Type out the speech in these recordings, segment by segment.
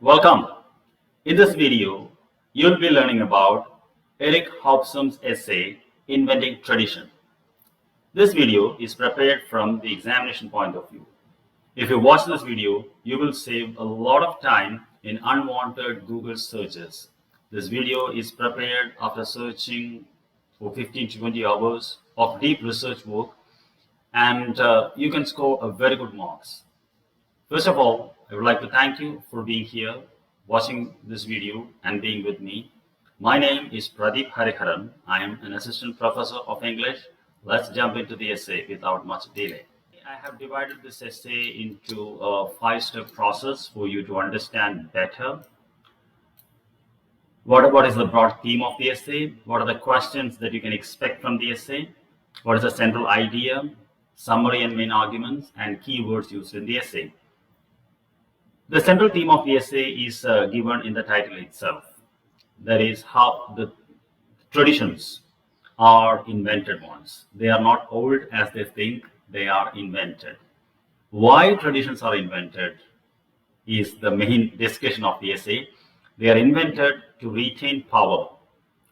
Welcome. In this video, you'll be learning about Eric Hobsbawm's essay, Inventing Tradition. This video is prepared from the examination point of view. If you watch this video, you will save a lot of time in unwanted Google searches. This video is prepared after searching for 15 to 20 hours of deep research work, and you can score a very good marks. First of all, I would like to thank you for being here, watching this video and being with me. My name is Pradeep Hariharan. I am an assistant professor of English. Let's jump into the essay without much delay. I have divided this essay into a 5-step process for you to understand better. What is the broad theme of the essay? What are the questions that you can expect from the essay? What is the central idea, summary and main arguments, and keywords used in the essay? The central theme of the essay is given in the title itself. That is how the traditions are invented ones. They are not old as they think, they are invented. Why traditions are invented is the main discussion of the essay. They are invented to retain power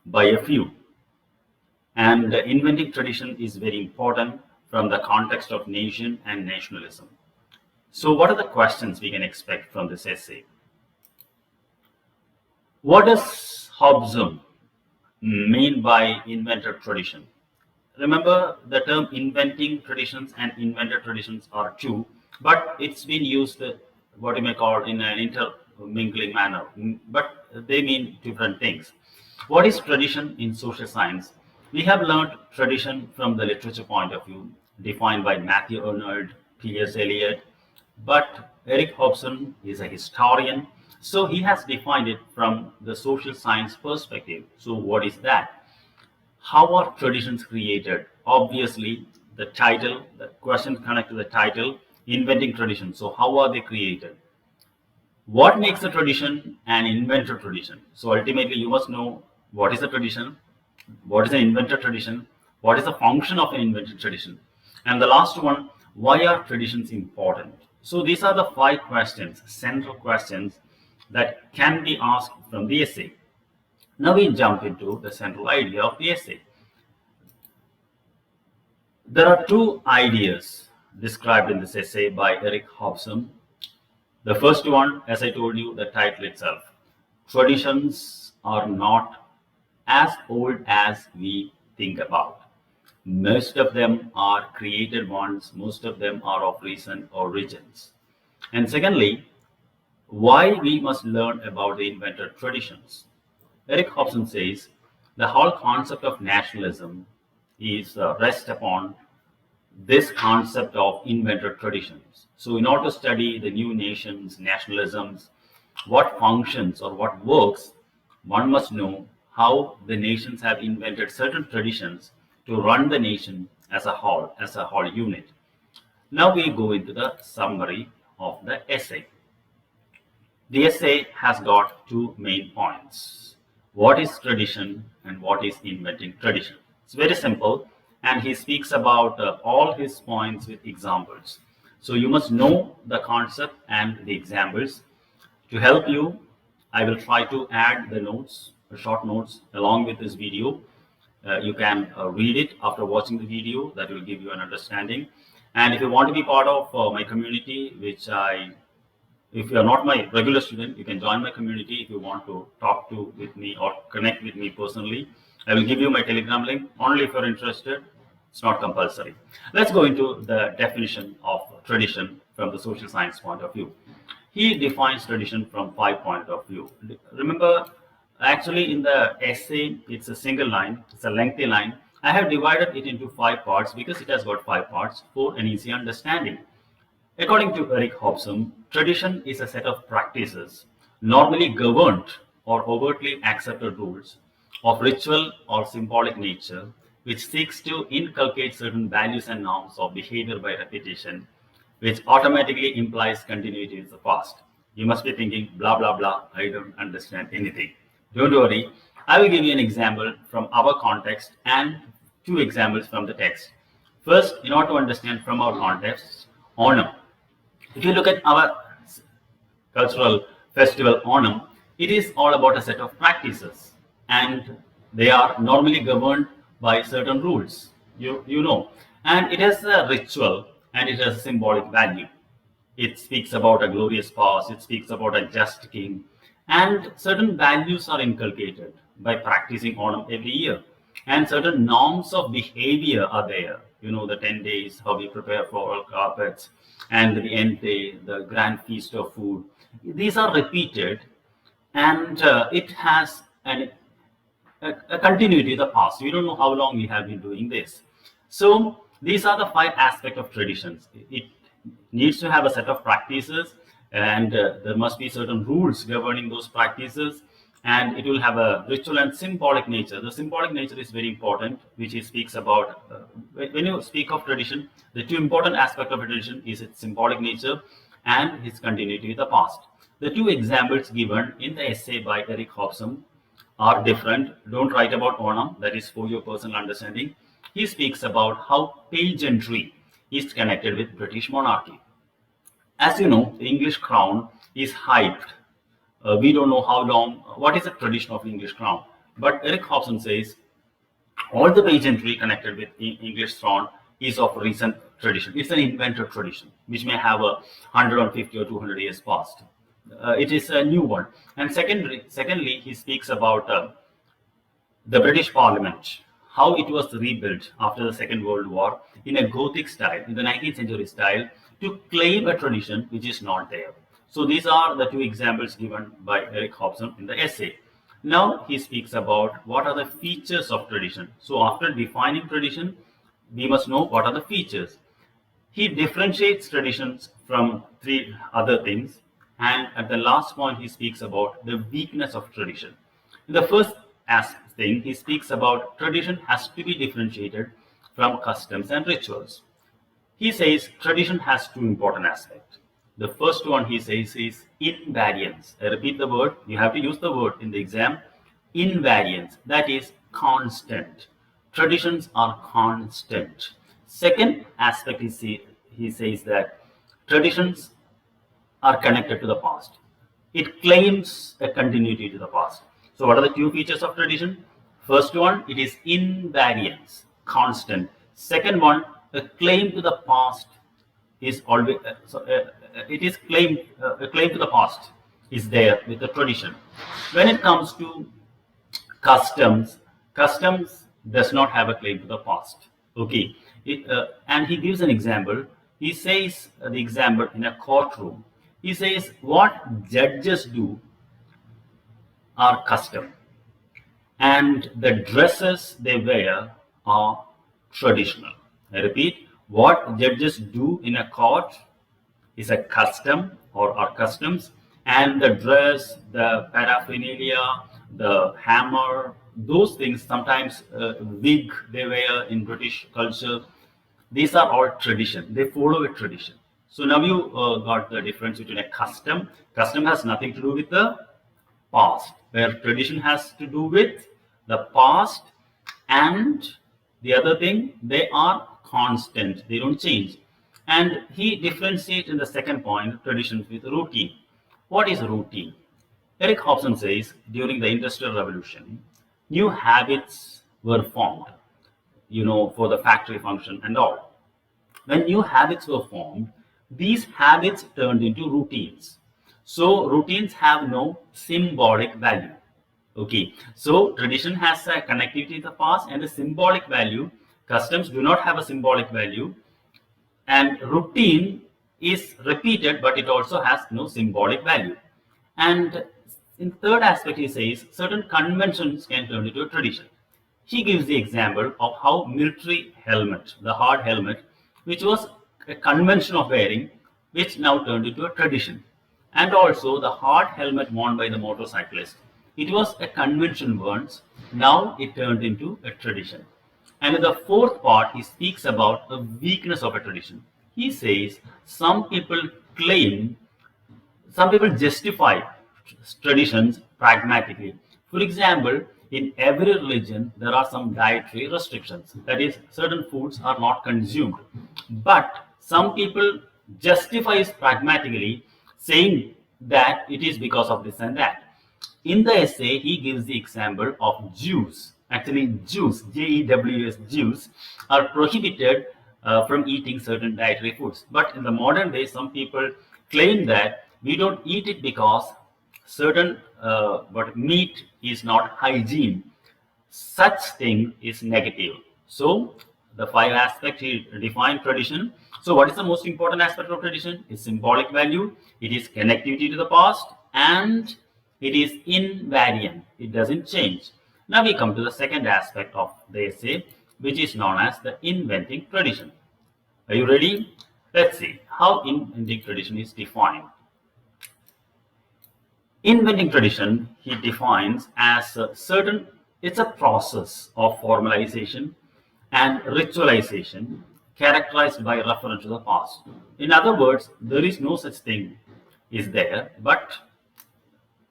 by a few. And inventing tradition is very important from the context of nation and nationalism. So what are the questions we can expect from this essay? What does Hobsbawm mean by invented tradition? Remember, the term inventing traditions and invented traditions are two, but it's been used what you may call in an intermingling manner, but they mean different things. What is tradition in social science? We have learned tradition from the literature point of view, defined by Matthew Arnold, T.S. Eliot, but Eric Hobsbawm is a historian, so he has defined it from the social science perspective. So what is that? How are traditions created? Obviously, the title, the question connected to the title, inventing tradition. So how are they created? What makes a tradition an invented tradition? So ultimately, you must know what is a tradition, what is an invented tradition, what is the function of an invented tradition, and the last one, why are traditions important? So these are the 5 questions, central questions that can be asked from the essay. Now we jump into the central idea of the essay. There are 2 ideas described in this essay by Eric Hobsbawm. The first one, as I told you, the title itself. Traditions are not as old as we think about. Most of them are created ones, most of them are of recent origins. And secondly, why we must learn about the invented traditions. Eric Hobsbawm says the whole concept of nationalism is rests upon this concept of invented traditions. So in order to study the new nations, nationalisms, what functions or what works, one must know how the nations have invented certain traditions to run the nation as a whole unit. Now we go into the summary of the essay. The essay has got 2 main points. What is tradition and what is inventing tradition? It's very simple, and he speaks about all his points with examples. So you must know the concept and the examples. To help you, I will try to add the notes, short notes along with this video. You can read it after watching the video. That will give you an understanding. And if you want to be part of my community, if you are not my regular student, you can join my community. If you want to talk with me or connect with me personally, I will give you my Telegram link. Only if you're interested. It's not compulsory. Let's go into the definition of tradition from the social science point of view. He defines tradition from 5 points of view. Remember, actually, in the essay, it's a single line, it's a lengthy line. I have divided it into 5 parts because it has got 5 parts for an easy understanding. According to Eric Hobsbawm, tradition is a set of practices, normally governed or overtly accepted rules of ritual or symbolic nature, which seeks to inculcate certain values and norms of behavior by repetition, which automatically implies continuity with the past. You must be thinking, blah, blah, blah, I don't understand anything. Don't worry, I will give you an example from our context and 2 examples from the text. First, in order to understand from our context, honor. If you look at our cultural festival Onam, it is all about a set of practices, and they are normally governed by certain rules, you know, and it has a ritual and it has a symbolic value. It speaks about a glorious past, it speaks about a just king, and certain values are inculcated by practicing Onam every year. And certain norms of behavior are there. You know, the 10 days, how we prepare for our carpets, and the end day, the grand feast of food. These are repeated, and it has a continuity in the past. We don't know how long we have been doing this. So these are the 5 aspects of traditions. It needs to have a set of practices, and there must be certain rules governing those practices, and it will have a ritual and symbolic nature. The symbolic nature is very important, which he speaks about. When you speak of tradition, the 2 important aspects of a tradition is its symbolic nature and its continuity with the past. The 2 examples given in the essay by Eric Hobsbawm are different. Don't write about Onam, that is for your personal understanding. He speaks about how pageantry is connected with British monarchy. As you know, the English crown is hyped. We don't know how long, what is the tradition of English crown. But Eric Hobsbawm says all the pageantry connected with English throne is of recent tradition. It's an invented tradition, which may have 150 or 200 years past. It is a new one. And secondly, he speaks about the British Parliament, how it was rebuilt after the Second World War in a Gothic style, in the 19th century style, to claim a tradition which is not there. So these are the 2 examples given by Eric Hobsbawm in the essay. Now he speaks about what are the features of tradition. So after defining tradition, we must know what are the features. He differentiates traditions from 3 other things, and at the last point he speaks about the weakness of tradition. In the first thing, he speaks about tradition has to be differentiated from customs and rituals. He says tradition has 2 important aspects. The first one he says is invariance. I repeat the word, you have to use the word in the exam. Invariance, that is constant. Traditions are constant. Second aspect, he says that traditions are connected to the past. It claims a continuity to the past. So what are the 2 features of tradition? First one, it is invariance, constant. Second one, a claim to the past is always, it is a claim to the past is there with the tradition. When it comes to customs does not have a claim to the past. Okay, and he gives an example. He says the example in a courtroom. He says what judges do are custom, and the dresses they wear are traditional. I repeat, what judges do in a court is a custom or are customs, and the dress, the paraphernalia, the hammer, those things, sometimes wig they wear in British culture, these are all tradition. They follow a tradition. So now you got the difference between a custom. Custom has nothing to do with the past, where tradition has to do with the past, and the other thing, they are constant, they don't change. And he differentiates in the second point traditions with routine. What is routine? Eric Hobsbawm says during the Industrial Revolution, new habits were formed, for the factory function and all. When new habits were formed, these habits turned into routines. So routines have no symbolic value. Okay, so tradition has a connectivity to the past and a symbolic value. Customs do not have a symbolic value, and routine is repeated, but it also has no symbolic value. And in third aspect, he says certain conventions can turn into a tradition. He gives the example of how military helmet, the hard helmet, which was a convention of wearing, which now turned into a tradition. And also the hard helmet worn by the motorcyclist. It was a convention once, now it turned into a tradition. And in the fourth part, he speaks about the weakness of a tradition. He says some people justify traditions pragmatically. For example, in every religion, there are some dietary restrictions. That is, certain foods are not consumed. But some people justify pragmatically, saying that it is because of this and that. In the essay, he gives the example of Jews. Actually, Jews, Jews, Jews are prohibited from eating certain dietary foods. But in the modern day, some people claim that we don't eat it because certain but meat is not hygiene. Such thing is negative. So the five aspects he defined tradition. So what is the most important aspect of tradition? It's symbolic value, it is connectivity to the past, and it is invariant. It doesn't change. Now we come to the second aspect of the essay, which is known as the inventing tradition. Are you ready? Let's see how inventing tradition is defined. Inventing tradition he defines as a certain, it's a process of formalization and ritualization characterized by reference to the past. In other words, there is no such thing is there, but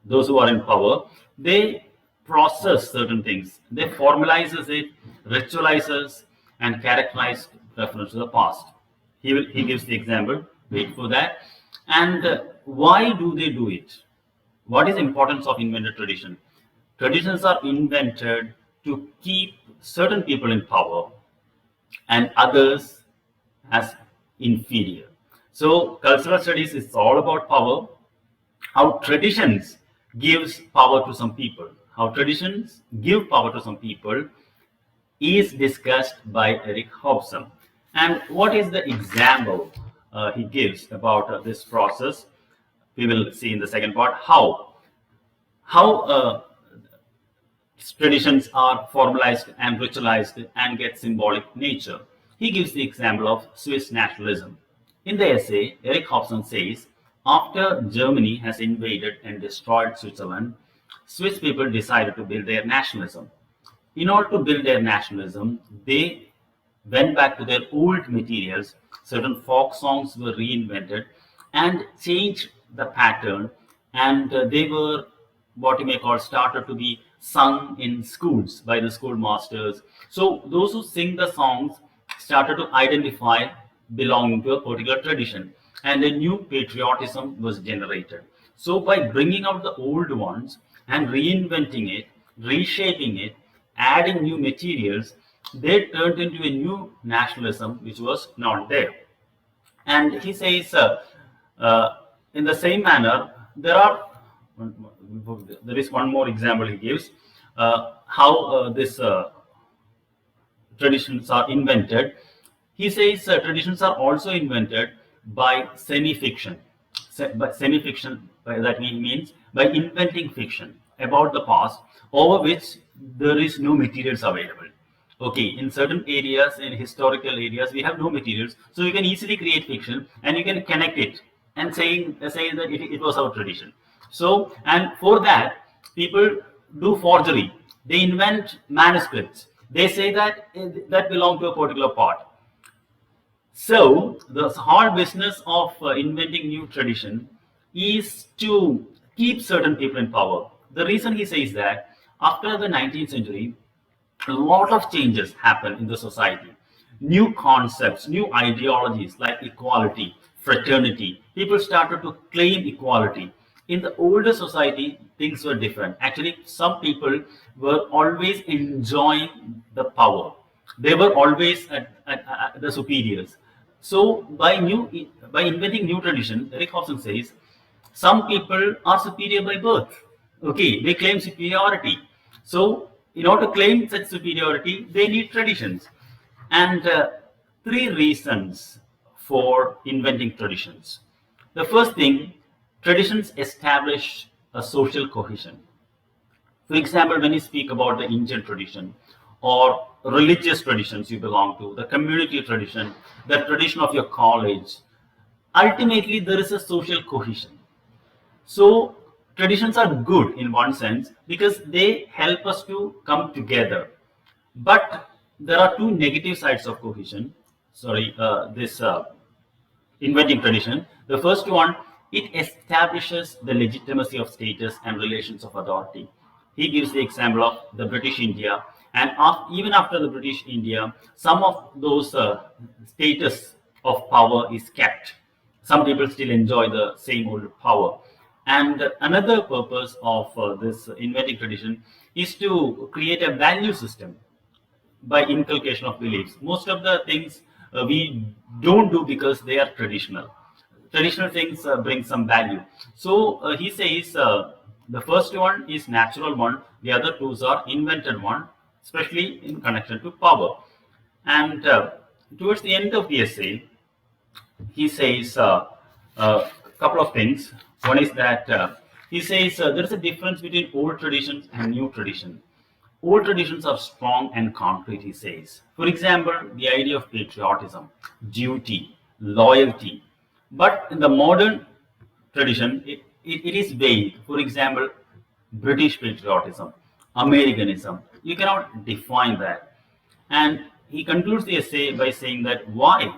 those who are in power, they process certain things, they formalizes it, ritualizes, and characterize reference to the past. He gives the example, wait for that. And why do they do it? What is the importance of invented tradition? Traditions are invented to keep certain people in power and others as inferior. So cultural studies is all about power, how traditions gives power to some people. How traditions give power to some people is discussed by Eric Hobsbawm. And what is the example he gives about this process? We will see in the second part how traditions are formalized and ritualized and get symbolic nature. He gives the example of Swiss nationalism. In the essay, Eric Hobsbawm says, after Germany has invaded and destroyed Switzerland, Swiss people decided to build their nationalism. In order to build their nationalism, they went back to their old materials. Certain folk songs were reinvented and changed the pattern, and they were what you may call started to be sung in schools by the schoolmasters. So those who sing the songs started to identify belonging to a particular tradition, and a new patriotism was generated. So by bringing out the old ones and reinventing it, reshaping it, adding new materials, they turned into a new nationalism which was not there. And he says, in the same manner, there is one more example he gives, how this traditions are invented. He says traditions are also invented by semi-fiction. By semi-fiction, that means by inventing fiction about the past over which there is no materials available. Okay, in certain areas, in historical areas, we have no materials, so you can easily create fiction and you can connect it and say that it was our tradition. So, and for that, people do forgery. They invent manuscripts. They say that that belong to a particular part. So, the whole business of inventing new tradition is to keep certain people in power. The reason he says that after the 19th century, a lot of changes happen in the society. New concepts, new ideologies like equality, fraternity. People started to claim equality. In the older society, things were different. Actually, some people were always enjoying the power. They were always at the superiors. So by inventing new tradition, Eric Hobsbawm says, some people are superior by birth. Okay, they claim superiority. So in order to claim such superiority, they need traditions. And three reasons for inventing traditions. The first thing, traditions establish a social cohesion. For example, when you speak about the Indian tradition or religious traditions you belong to, the community tradition, the tradition of your college, ultimately there is a social cohesion. So traditions are good in one sense because they help us to come together. But there are two negative sides of cohesion. This inventing tradition. The first one, it establishes the legitimacy of status and relations of authority. He gives the example of the British India, and even after the British India, some of those status of power is kept. Some people still enjoy the same old power. And another purpose of this inventing tradition is to create a value system by inculcation of beliefs. Most of the things we don't do because they are traditional. Traditional things bring some value. So he says the first one is natural one, the other two are invented one, especially in connection to power. And towards the end of the essay, he says a couple of things. One is that he says there is a difference between old traditions and new tradition. Old traditions are strong and concrete, he says. For example, the idea of patriotism, duty, loyalty. But in the modern tradition, it is vague. For example, British patriotism, Americanism. You cannot define that. And he concludes the essay by saying that why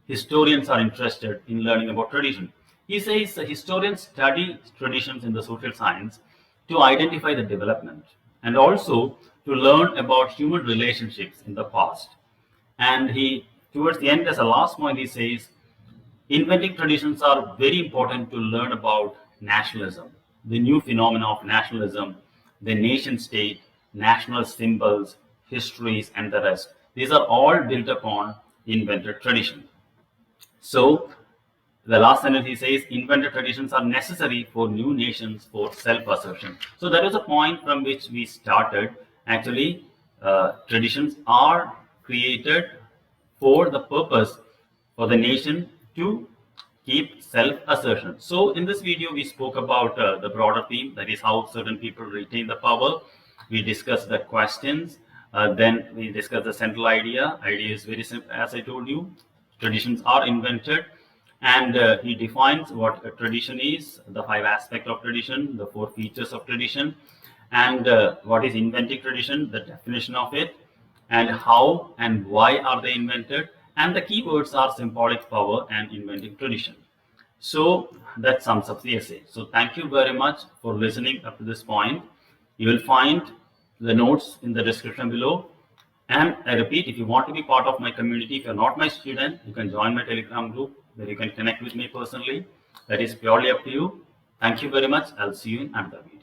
historians are interested in learning about tradition. He says historians study traditions in the social science to identify the development and also to learn about human relationships in the past. And he, towards the end, as a last point, he says inventing traditions are very important to learn about nationalism, the new phenomena of nationalism, the nation state, national symbols, histories, and the rest. These are all built upon invented tradition. So, the last sentence he says, invented traditions are necessary for new nations for self-assertion. So, that is a point from which we started. Actually, traditions are created for the purpose for the nation to keep self-assertion. So, in this video, we spoke about the broader theme, that is how certain people retain the power. We discussed the questions. Then we discussed the central idea. Idea is very simple, as I told you. Traditions are invented, and he defines what a tradition is, the 5 aspects of tradition, the 4 features of tradition, and what is inventing tradition, the definition of it, and how and why are they invented, and the keywords are symbolic power and inventing tradition. So that sums up the essay. So thank you very much for listening up to this point. You will find the notes in the description below. And I repeat, if you want to be part of my community, if you're not my student, you can join my Telegram group where you can connect with me personally. That is purely up to you. Thank you very much. I'll see you in another video.